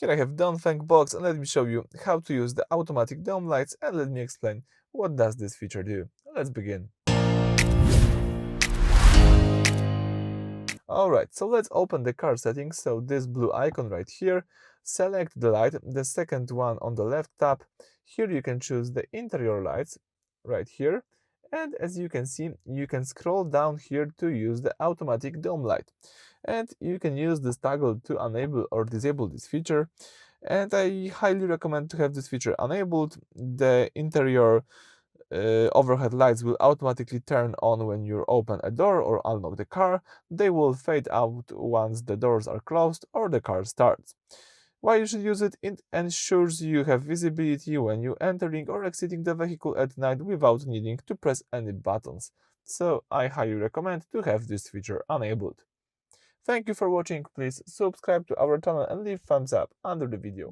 Here I have Dongfeng Box, and let me show you how to use the automatic dome lights, and let me explain what does this feature do. Let's begin. Alright, so let's open the car settings. So this blue icon right here, select the light, the second one on the left tab. Here you can choose the interior lights right here. And as you can see, you can scroll down here to use the automatic dome light. And you can use this toggle to enable or disable this feature. And I highly recommend to have this feature enabled. The interior overhead lights will automatically turn on when you open a door or unlock the car. They will fade out once the doors are closed or the car starts. Why you should use it? It ensures you have visibility when you entering or exiting the vehicle at night without needing to press any buttons. So I highly recommend to have this feature enabled. Thank you for watching. Please subscribe to our channel and leave thumbs up under the video.